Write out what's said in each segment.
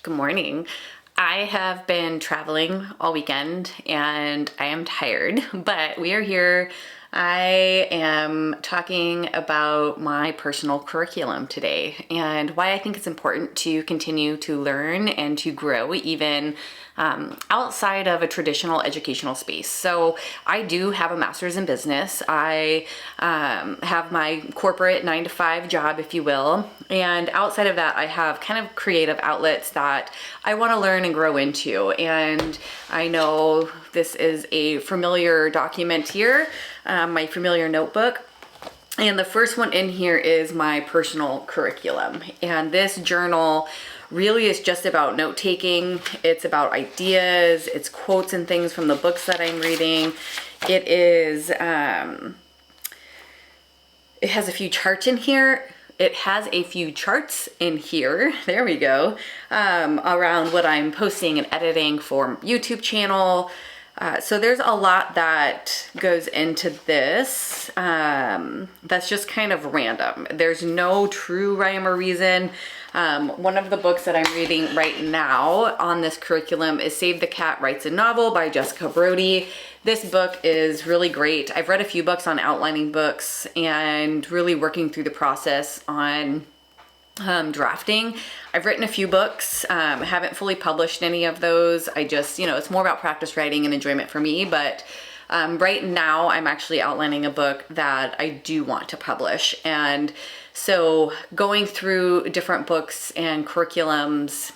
Good morning. I have been traveling all weekend and I am tired, but we are here. I am talking about my personal curriculum today and why I think it's important to continue to learn and to grow even outside of a traditional educational space. So I do have a master's in business. I have my corporate 9-to-5 job, if you will. And outside of that, I have kind of creative outlets that I want to learn and grow into. And I know this is a familiar document here, my familiar notebook. And the first one in here is my personal curriculum. And this journal really is just about note taking. It's about ideas, it's quotes and things from the books that I'm reading. It is, it has a few charts in here. It has a few charts in here, there we go, around what I'm posting and editing for YouTube channel. So there's a lot that goes into this that's just kind of random. There's no true rhyme or reason. One of the books that I'm reading right now on this curriculum is Save the Cat Writes a Novel by Jessica Brody. This book is really great. I've read a few books on outlining books and really working through the process on drafting. I've written a few books. I haven't fully published any of those. I just, it's more about practice writing and enjoyment for me. But right now I'm actually outlining a book that I do want to publish. And so going through different books and curriculums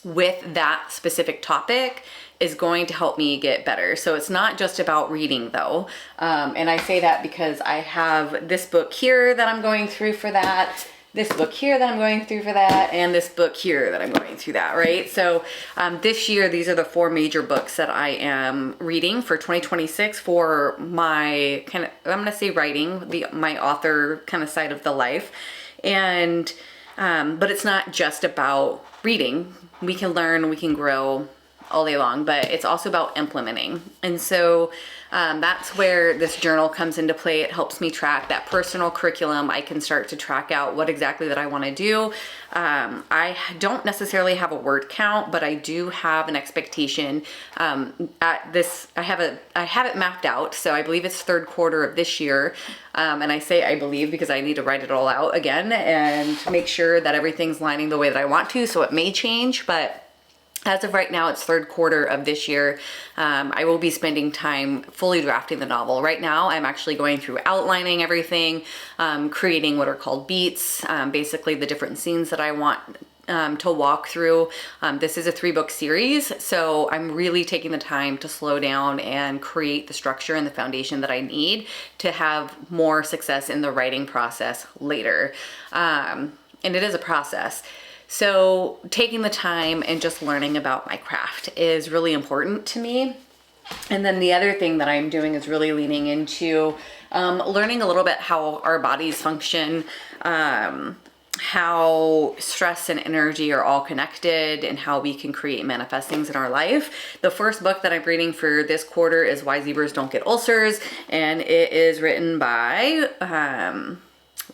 with that specific topic is going to help me get better. So it's not just about reading though. And I say that because I have this book here that I'm going through for that, this book here that I'm going through for that, and this book here that I'm going through that, right? So this year, these are the 4 major books that I am reading for 2026 for my kind of, I'm gonna say writing, my author kind of side of the life. And, but it's not just about reading. We can learn, we can grow all day long, but it's also about implementing. And so that's where this journal comes into play. It helps me track that personal curriculum. I can start to track out what exactly that I want to do. I don't necessarily have a word count, but I do have an expectation at this. I have it mapped out. So I believe it's 3rd quarter of this year. And I say I believe because I need to write it all out again and make sure that everything's lining the way that I want to. So it may change, but as of right now, it's 3rd quarter of this year. I will be spending time fully drafting the novel. Right now, I'm actually going through outlining everything, creating what are called beats, basically the different scenes that I want to walk through. This is a 3-book series, so I'm really taking the time to slow down and create the structure and the foundation that I need to have more success in the writing process later. And it is a process. So taking the time and just learning about my craft is really important to me. And then the other thing that I'm doing is really leaning into learning a little bit how our bodies function, how stress and energy are all connected, and how we can create and manifest things in our life. The first book that I'm reading for this quarter is Why Zebras Don't Get Ulcers, and it is written by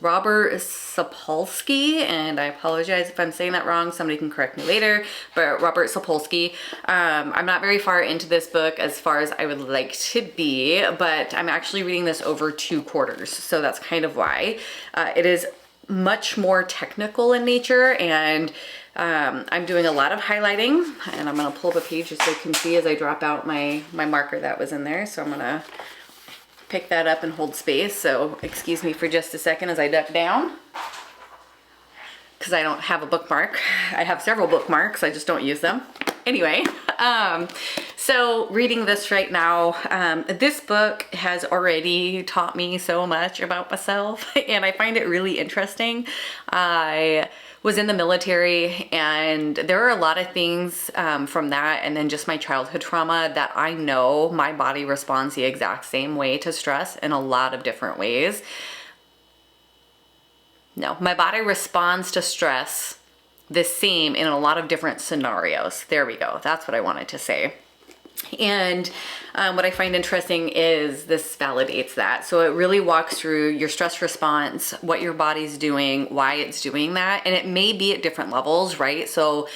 Robert Sapolsky, and I apologize if I'm saying that wrong. Somebody can correct me later, but Robert Sapolsky. I'm not very far into this book as far as I would like to be, but I'm actually reading this over 2 quarters, so that's kind of why. It is much more technical in nature, and I'm doing a lot of highlighting, and I'm gonna pull up a page just so you can see as I drop out my marker that was in there. So I'm gonna pick that up and hold space. So excuse me for just a second as I duck down, because I don't have a bookmark. I have several bookmarks, I just don't use them. Anyway, so reading this right now, this book has already taught me so much about myself and I find it really interesting. I was in the military, and there are a lot of things from that and then just my childhood trauma that I know my body responds the exact same way to stress in a lot of different ways. No, my body responds to stress the same in a lot of different scenarios. There we go. That's what I wanted to say. And what I find interesting is this validates that. So it really walks through your stress response, what your body's doing, why it's doing that. And it may be at different levels, right? So,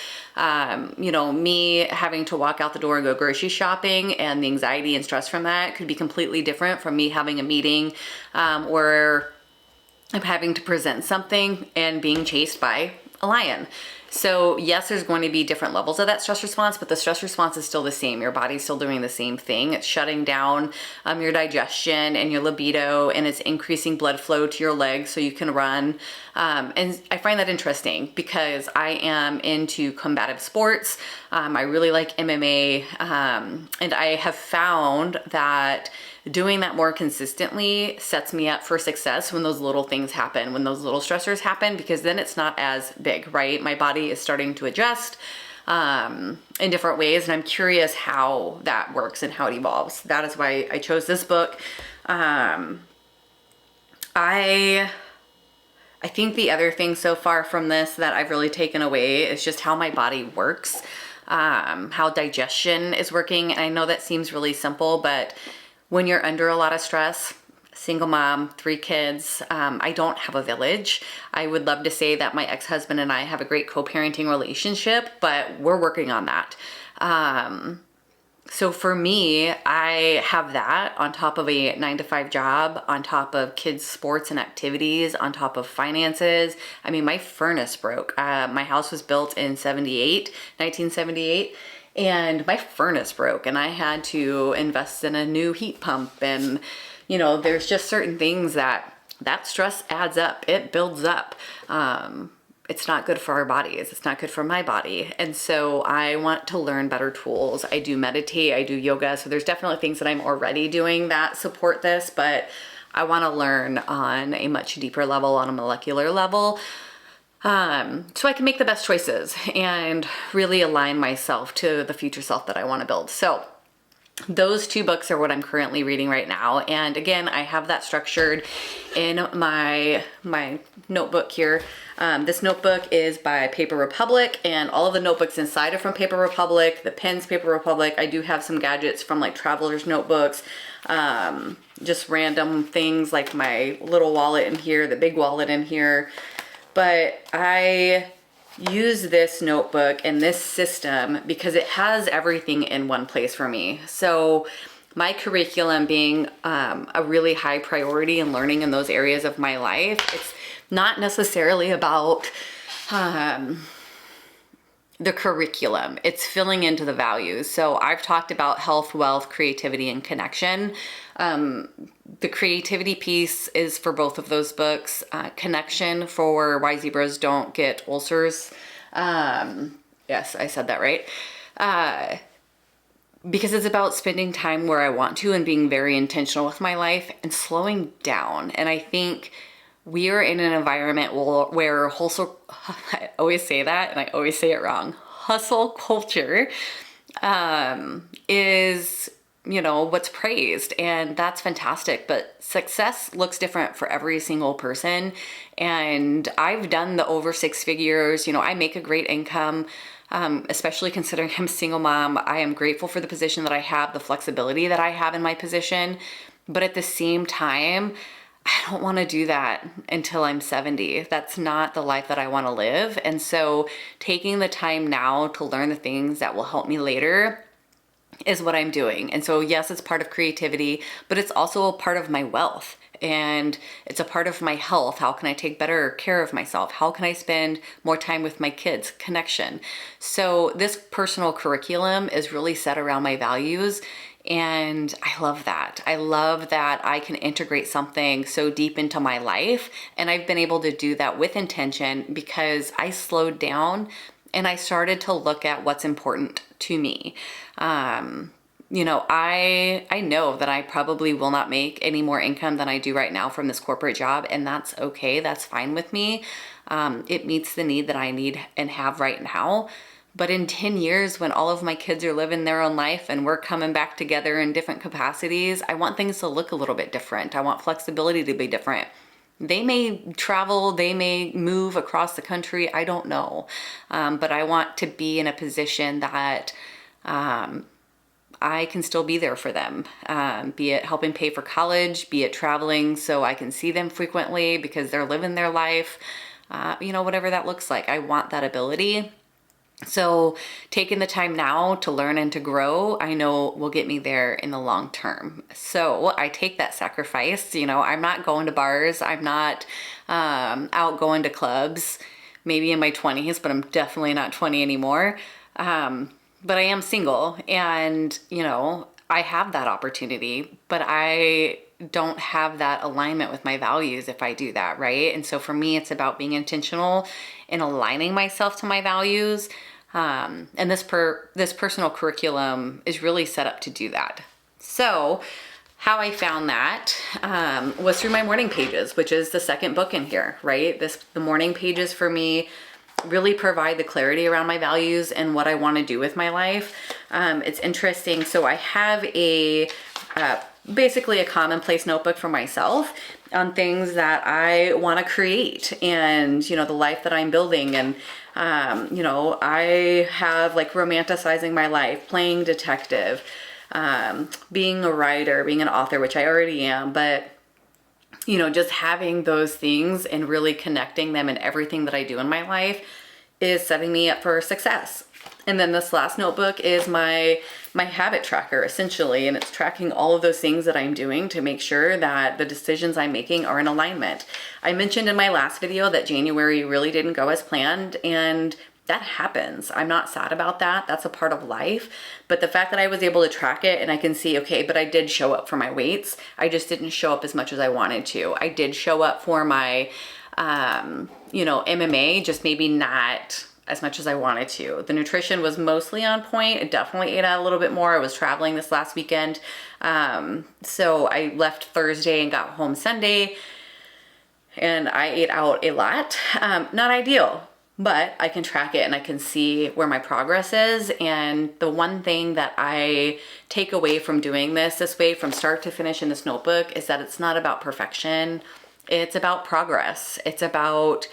you know, me having to walk out the door and go grocery shopping and the anxiety and stress from that could be completely different from me having a meeting where I'm having to present something and being chased by a lion. So yes, there's going to be different levels of that stress response, but the stress response is still the same. Your body's still doing the same thing. It's shutting down your digestion and your libido, and it's increasing blood flow to your legs so you can run. And I find that interesting because I am into combative sports. I really like MMA, and I have found that doing that more consistently sets me up for success when those little things happen, when those little stressors happen, because then it's not as big, right? My body is starting to adjust in different ways, and I'm curious how that works and how it evolves. That is why I chose this book. I think the other thing so far from this that I've really taken away is just how my body works, how digestion is working. And I know that seems really simple, but when you're under a lot of stress, single mom, 3 kids, I don't have a village. I would love to say that my ex-husband and I have a great co-parenting relationship, but we're working on that. So for me, I have that on top of a 9-to-5 job, on top of kids' sports and activities, on top of finances. I mean, my furnace broke. My house was built in 1978. And my furnace broke and I had to invest in a new heat pump. And, you know, there's just certain things that stress adds up. It builds up. It's not good for our bodies. It's not good for my body. And so I want to learn better tools. I do meditate, I do yoga. So there's definitely things that I'm already doing that support this, but I want to learn on a much deeper level, on a molecular level. So I can make the best choices and really align myself to the future self that I want to build. So those 2 books are what I'm currently reading right now. And again, I have that structured in my notebook here. This notebook is by Paper Republic, and all of the notebooks inside are from Paper Republic. The pens, Paper Republic. I do have some gadgets from like Traveler's Notebooks, just random things like my little wallet in here, the big wallet in here. But I use this notebook and this system because it has everything in one place for me. So my curriculum being a really high priority in learning in those areas of my life, it's not necessarily about the curriculum. It's filling into the values. So I've talked about health, wealth, creativity, and connection. The creativity piece is for both of those books. Connection for why zebras don't get ulcers. Yes, I said that right. Because it's about spending time where I want to and being very intentional with my life and slowing down. And I think we are in an environment where hustle, I always say that and I always say it wrong. Hustle culture is, you know, what's praised, and that's fantastic. But success looks different for every single person. And I've done the over 6 figures. You know, I make a great income. Especially considering I'm a single mom. I am grateful for the position that I have, the flexibility that I have in my position. But at the same time, I don't want to do that until I'm 70. That's not the life that I want to live. And so taking the time now to learn the things that will help me later is what I'm doing. And so yes, it's part of creativity, but it's also a part of my wealth. And it's a part of my health. How can I take better care of myself? How can I spend more time with my kids? Connection. So this personal curriculum is really set around my values. And I love that. I love that I can integrate something so deep into my life. And I've been able to do that with intention because I slowed down and I started to look at what's important to me. You know, I know that I probably will not make any more income than I do right now from this corporate job, and that's okay. That's fine with me. It meets the need that I need and have right now. But in 10 years, when all of my kids are living their own life and we're coming back together in different capacities, I want things to look a little bit different. I want flexibility to be different. They may travel, they may move across the country, I don't know. But I want to be in a position that I can still be there for them, be it helping pay for college, be it traveling so I can see them frequently because they're living their life, whatever that looks like. I want that ability. So taking the time now to learn and to grow, I know will get me there in the long term. So I take that sacrifice. I'm not going to bars. I'm not out going to clubs, maybe in my 20s, but I'm definitely not 20 anymore. But I am single and, I have that opportunity, but I don't have that alignment with my values if I do that, right? And so for me, it's about being intentional and aligning myself to my values. And this personal curriculum is really set up to do that. So how I found that was through my morning pages, which is the second book in here, right? The morning pages for me really provide the clarity around my values and what I want to do with my life. It's interesting. So I have basically a commonplace notebook for myself on things that I want to create and, the life that I'm building. And, I have like romanticizing my life, playing detective, being a writer, being an author, which I already am, but just having those things and really connecting them in everything that I do in my life is setting me up for success. And then this last notebook is my habit tracker essentially, and it's tracking all of those things that I'm doing to make sure that the decisions I'm making are in alignment. I mentioned in my last video that January really didn't go as planned, and that happens. I'm not sad about that. That's a part of life. But the fact that I was able to track it and I can see, okay, but I did show up for my weights. I just didn't show up as much as I wanted to. I did show up for my, MMA, just maybe not as much as I wanted to. The nutrition was mostly on point. I definitely ate out a little bit more. I was traveling this last weekend. So I left Thursday and got home Sunday, and I ate out a lot. Not ideal, but I can track it and I can see where my progress is. And the one thing that I take away from doing this way from start to finish in this notebook is that it's not about perfection. It's about progress. It's about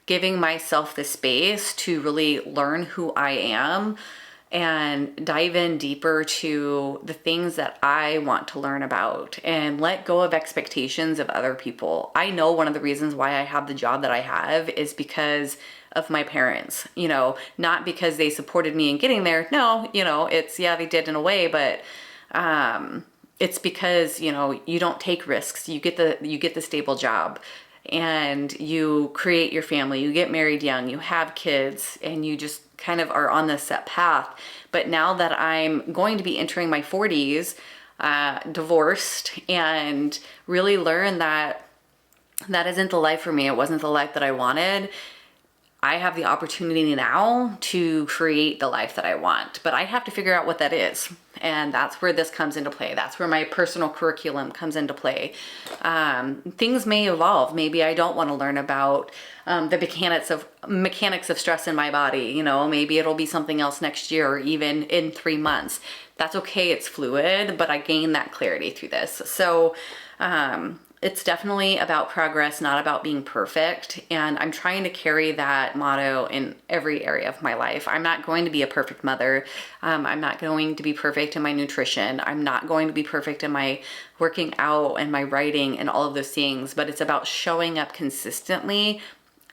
giving myself the space to really learn who I am and dive in deeper to the things that I want to learn about and let go of expectations of other people. I know one of the reasons why I have the job that I have is because of my parents, not because they supported me in getting there. No, they did in a way, but it's because, you don't take risks. You get the stable job and you create your family, you get married young, you have kids, and you just kind of are on this set path. But now that I'm going to be entering my 40s, divorced, and really learn that isn't the life for me. It wasn't the life that I wanted. I have the opportunity now to create the life that I want, but I have to figure out what that is. And that's where this comes into play. That's where my personal curriculum comes into play. Things may evolve. Maybe I don't want to learn about the mechanics of stress in my body. Maybe it'll be something else next year or even in 3 months. That's okay. It's fluid, but I gain that clarity through this. So, it's definitely about progress, not about being perfect. And I'm trying to carry that motto in every area of my life. I'm not going to be a perfect mother. I'm not going to be perfect in my nutrition. I'm not going to be perfect in my working out and my writing and all of those things. But it's about showing up consistently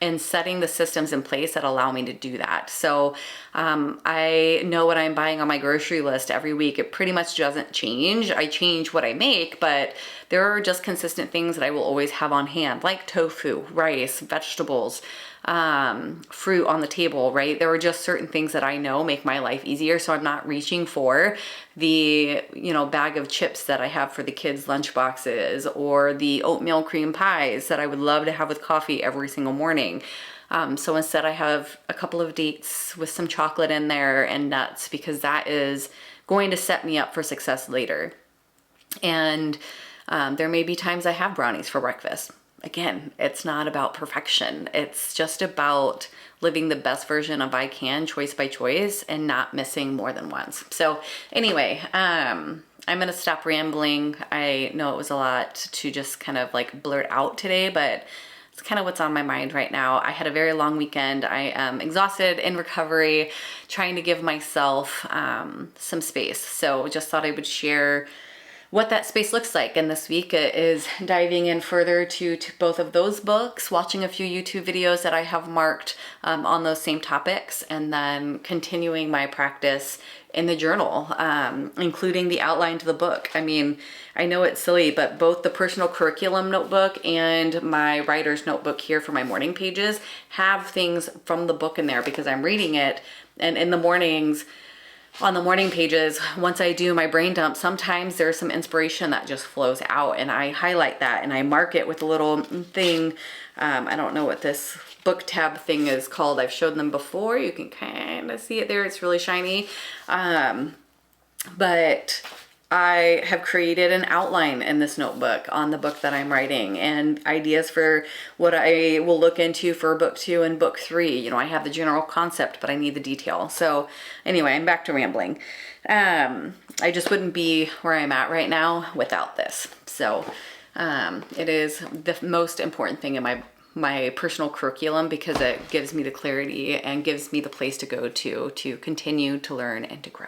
and setting the systems in place that allow me to do that. So I know what I'm buying on my grocery list every week. It pretty much doesn't change. I change what I make, but there are just consistent things that I will always have on hand, like tofu, rice, vegetables, fruit on the table, right? There are just certain things that I know make my life easier. So I'm not reaching for the, bag of chips that I have for the kids' lunch boxes or the oatmeal cream pies that I would love to have with coffee every single morning. So instead I have a couple of dates with some chocolate in there and nuts because that is going to set me up for success later. And there may be times I have brownies for breakfast. Again, it's not about perfection. It's just about living the best version of I can, choice by choice, and not missing more than once. So anyway, I'm going to stop rambling. I know it was a lot to just kind of like blurt out today, but It's kind of what's on my mind right now. I had a very long weekend. I am exhausted, in recovery, trying to give myself some space. So just thought I would share what that space looks like. And this week is diving in further to both of those books, watching a few YouTube videos that I have marked on those same topics, and then continuing my practice in the journal, including the outline to the book. I mean, I know it's silly, but both the personal curriculum notebook and my writer's notebook here for my morning pages have things from the book in there because I'm reading it. And in the mornings, on the morning pages, once I do my brain dump, sometimes there's some inspiration that just flows out, and I highlight that and I mark it with a little thing. I don't know what this book tab thing is called. I've showed them before. You can kind of see it there. It's really shiny. But I have created an outline in this notebook on the book that I'm writing, and ideas for what I will look into for book 2 and book 3. You know, I have the general concept, but I need the detail. So anyway, I'm back to rambling. I just wouldn't be where I'm at right now without this. So it is the most important thing in my personal curriculum because it gives me the clarity and gives me the place to go to continue to learn and to grow.